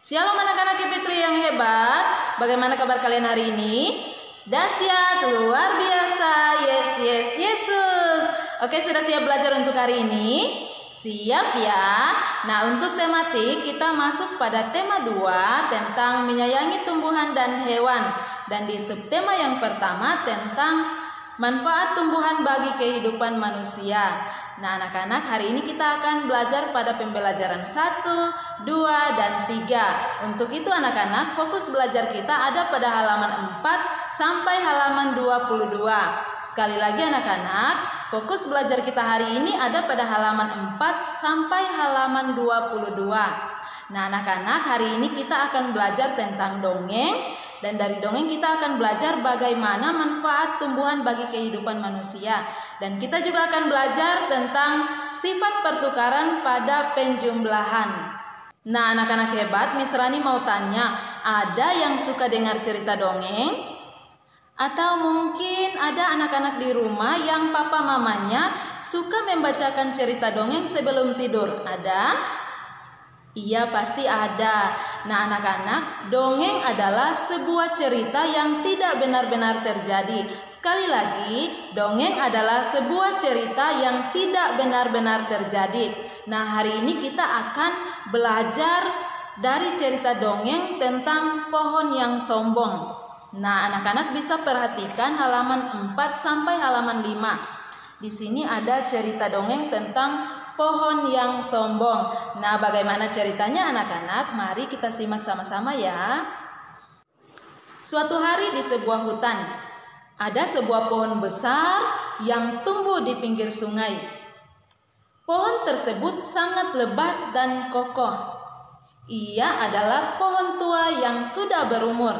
Shalom anak-anak Fitri yang hebat. Bagaimana kabar kalian hari ini? Dahsyat, luar biasa. Yes, Yesus. Oke, sudah siap belajar untuk hari ini? Siap ya. Nah, untuk tematik kita masuk pada tema 2 tentang menyayangi tumbuhan dan hewan. Dan di subtema yang pertama tentang manfaat tumbuhan bagi kehidupan manusia. Nah, anak-anak, hari ini kita akan belajar pada pembelajaran 1, 2, dan 3. Untuk itu anak-anak, fokus belajar kita ada pada halaman 4 sampai halaman 22. Sekali lagi anak-anak, fokus belajar kita hari ini ada pada halaman 4 sampai halaman 22. Nah, anak-anak, hari ini kita akan belajar tentang dongeng. Dan dari dongeng kita akan belajar bagaimana manfaat tumbuhan bagi kehidupan manusia. Dan kita juga akan belajar tentang sifat pertukaran pada penjumlahan. Nah, anak-anak hebat, Miss Rani mau tanya, ada yang suka dengar cerita dongeng? Atau mungkin ada anak-anak di rumah yang papa mamanya suka membacakan cerita dongeng sebelum tidur? Ada? Iya, pasti ada. Nah, anak-anak, dongeng adalah sebuah cerita yang tidak benar-benar terjadi. Sekali lagi, dongeng adalah sebuah cerita yang tidak benar-benar terjadi. Nah, hari ini kita akan belajar dari cerita dongeng tentang pohon yang sombong. Nah, anak-anak bisa perhatikan halaman 4 sampai halaman 5. Di sini ada cerita dongeng tentang pohon yang sombong. Nah, bagaimana ceritanya anak-anak? Mari kita simak sama-sama ya. Suatu hari di sebuah hutan, ada sebuah pohon besar yang tumbuh di pinggir sungai. Pohon tersebut sangat lebat dan kokoh. Ia adalah pohon tua yang sudah berumur.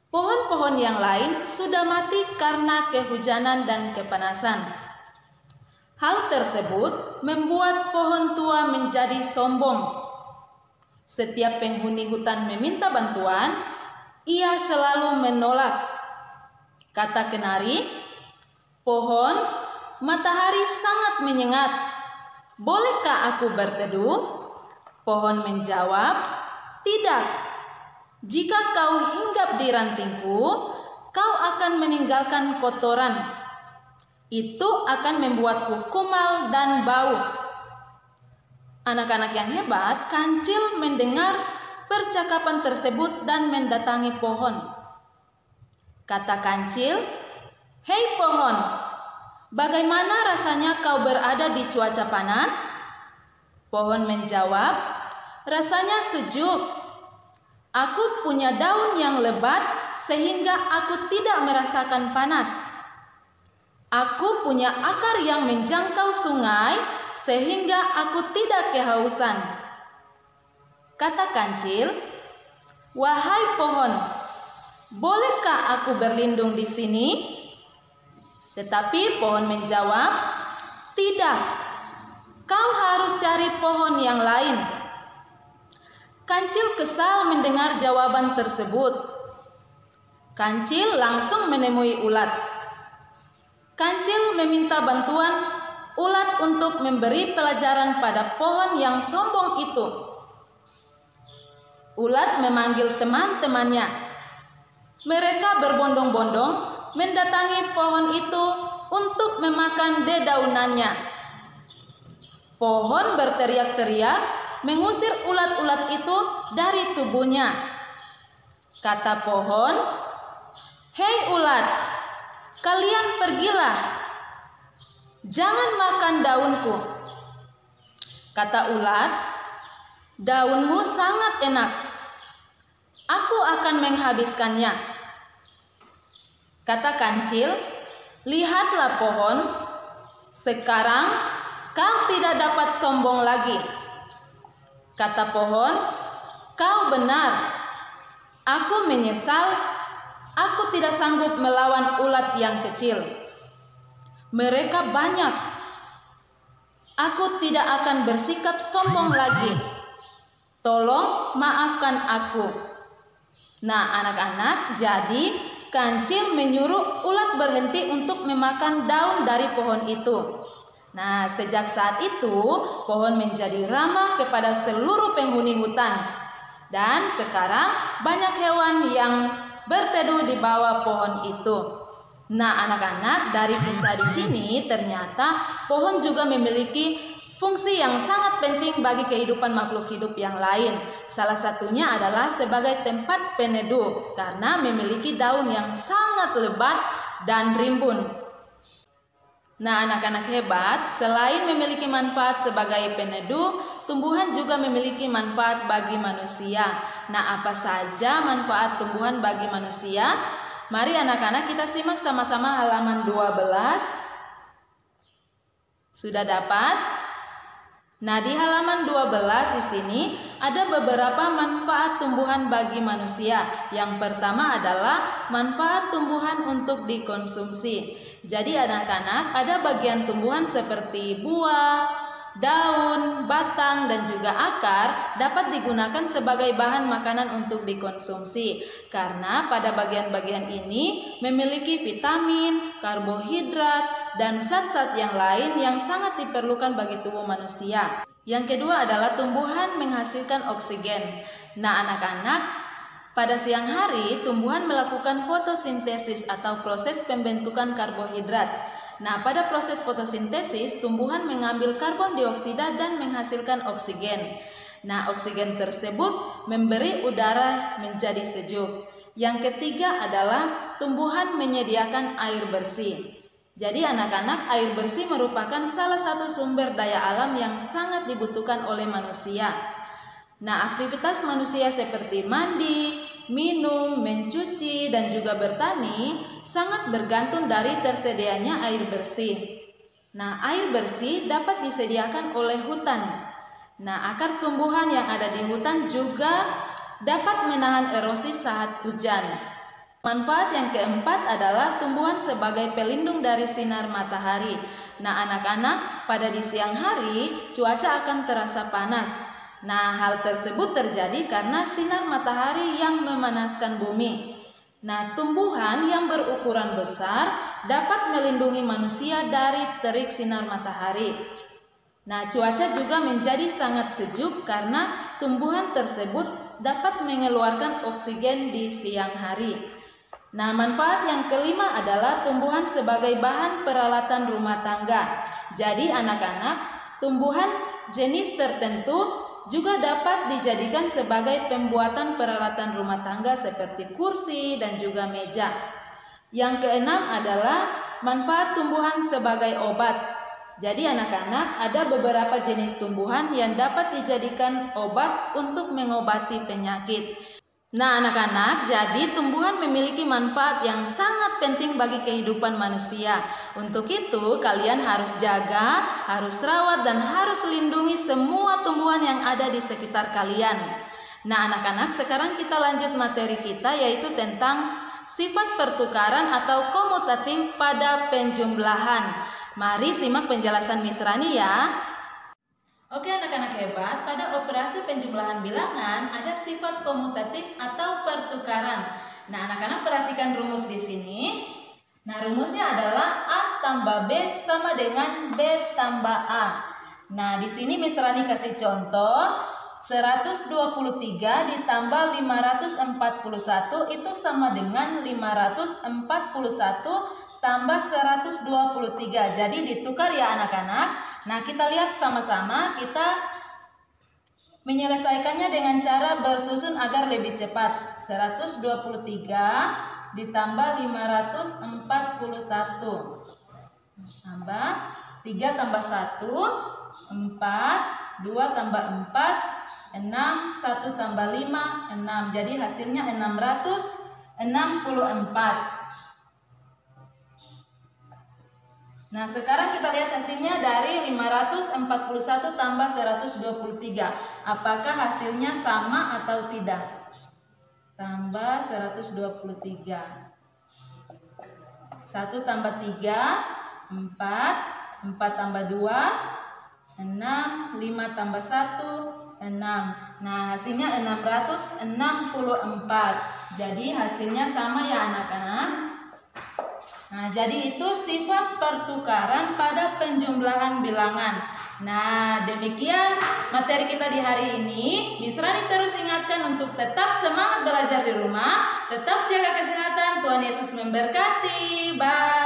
Pohon-pohon yang lain sudah mati karena kehujanan dan kepanasan. Hal tersebut membuat pohon tua menjadi sombong. Setiap penghuni hutan meminta bantuan, ia selalu menolak. Kata kenari, "Pohon, matahari sangat menyengat. Bolehkah aku berteduh?" Pohon menjawab, "Tidak. Jika kau hinggap di rantingku, kau akan meninggalkan kotoran. Itu akan membuatku kumal dan bau." Anak-anak yang hebat, kancil mendengar percakapan tersebut dan mendatangi pohon. Kata kancil, "Hei pohon, bagaimana rasanya kau berada di cuaca panas?" Pohon menjawab, "Rasanya sejuk. Aku punya daun yang lebat sehingga aku tidak merasakan panas. Aku punya akar yang menjangkau sungai sehingga aku tidak kehausan." Kata kancil, "Wahai pohon, bolehkah aku berlindung di sini?" Tetapi pohon menjawab, "Tidak. Kau harus cari pohon yang lain." Kancil kesal mendengar jawaban tersebut. Kancil langsung menemui ulat. Kancil meminta bantuan ulat untuk memberi pelajaran pada pohon yang sombong itu. Ulat memanggil teman-temannya. Mereka berbondong-bondong mendatangi pohon itu untuk memakan dedaunannya. Pohon berteriak-teriak mengusir ulat-ulat itu dari tubuhnya. Kata pohon, "Hei ulat, kalian pergilah. Jangan makan daunku." Kata ulat, "Daunmu sangat enak. Aku akan menghabiskannya." Kata kancil, "Lihatlah pohon, sekarang kau tidak dapat sombong lagi." Kata pohon, "Kau benar. Aku menyesal. Aku tidak sanggup melawan ulat yang kecil. Mereka banyak. Aku tidak akan bersikap sombong lagi. Tolong maafkan aku." Nah, anak-anak, jadi kancil menyuruh ulat berhenti untuk memakan daun dari pohon itu. Nah, sejak saat itu pohon menjadi ramah kepada seluruh penghuni hutan. Dan sekarang banyak hewan yang berteduh di bawah pohon itu. Nah, anak-anak, dari kisah di sini ternyata pohon juga memiliki fungsi yang sangat penting bagi kehidupan makhluk hidup yang lain. Salah satunya adalah sebagai tempat peneduh karena memiliki daun yang sangat lebat dan rimbun. Nah, anak-anak hebat, selain memiliki manfaat sebagai peneduh, tumbuhan juga memiliki manfaat bagi manusia. Nah, apa saja manfaat tumbuhan bagi manusia? Mari anak-anak kita simak sama-sama halaman 12. Sudah dapat? Nah, di halaman 12 di sini ada beberapa manfaat tumbuhan bagi manusia. Yang pertama adalah manfaat tumbuhan untuk dikonsumsi. Jadi anak-anak, ada bagian tumbuhan seperti buah, daun, batang, dan juga akar dapat digunakan sebagai bahan makanan untuk dikonsumsi. Karena pada bagian-bagian ini memiliki vitamin, karbohidrat, dan zat-zat yang lain yang sangat diperlukan bagi tubuh manusia. Yang kedua adalah tumbuhan menghasilkan oksigen. Nah, anak-anak, pada siang hari tumbuhan melakukan fotosintesis atau proses pembentukan karbohidrat. Nah, pada proses fotosintesis tumbuhan mengambil karbon dioksida dan menghasilkan oksigen. Nah, oksigen tersebut memberi udara menjadi sejuk. Yang ketiga adalah tumbuhan menyediakan air bersih. Jadi anak-anak, air bersih merupakan salah satu sumber daya alam yang sangat dibutuhkan oleh manusia. Nah, aktivitas manusia seperti mandi, minum, mencuci, dan juga bertani sangat bergantung dari tersedianya air bersih. Nah, air bersih dapat disediakan oleh hutan. Nah, akar tumbuhan yang ada di hutan juga dapat menahan erosi saat hujan. Manfaat yang keempat adalah tumbuhan sebagai pelindung dari sinar matahari. Nah, anak-anak, pada di siang hari cuaca akan terasa panas. Nah, hal tersebut terjadi karena sinar matahari yang memanaskan bumi. Nah, tumbuhan yang berukuran besar dapat melindungi manusia dari terik sinar matahari. Nah, cuaca juga menjadi sangat sejuk karena tumbuhan tersebut dapat mengeluarkan oksigen di siang hari. Nah, manfaat yang kelima adalah tumbuhan sebagai bahan peralatan rumah tangga. Jadi anak-anak, tumbuhan jenis tertentu juga dapat dijadikan sebagai pembuatan peralatan rumah tangga seperti kursi dan juga meja. Yang keenam adalah manfaat tumbuhan sebagai obat. Jadi anak-anak, ada beberapa jenis tumbuhan yang dapat dijadikan obat untuk mengobati penyakit. Nah, anak-anak, jadi tumbuhan memiliki manfaat yang sangat penting bagi kehidupan manusia. Untuk itu, kalian harus jaga, harus rawat, dan harus lindungi semua tumbuhan yang ada di sekitar kalian. Nah, anak-anak, sekarang kita lanjut materi kita, yaitu tentang sifat pertukaran atau komutatif pada penjumlahan. Mari simak penjelasan Miss Rani ya. Oke anak-anak hebat, pada operasi penjumlahan bilangan ada sifat komutatif atau pertukaran. Nah, anak-anak perhatikan rumus di sini. Nah, rumusnya adalah A tambah B sama dengan B tambah A. Nah, di sini Miss Rani kasih contoh 123 ditambah 541 itu sama dengan 541 tambah 123. Jadi ditukar ya anak-anak. Nah, kita lihat sama-sama, kita menyelesaikannya dengan cara bersusun agar lebih cepat. 123 ditambah 541 tambah 3 tambah 1 4, 2 tambah 4 6, 1 tambah 5 6. Jadi hasilnya 664. Nah, sekarang kita lihat hasilnya dari 541 tambah 123. Apakah hasilnya sama atau tidak? Tambah 123. 1 tambah 3, 4. 4 tambah 2, 6. 5 tambah 1, 6. Nah, hasilnya 664. Jadi hasilnya sama ya anak-anak. Nah, jadi itu sifat pertukaran pada penjumlahan bilangan. Nah, demikian materi kita di hari ini. Miss Rani terus ingatkan untuk tetap semangat belajar di rumah, tetap jaga kesehatan. Tuhan Yesus memberkati. Bye.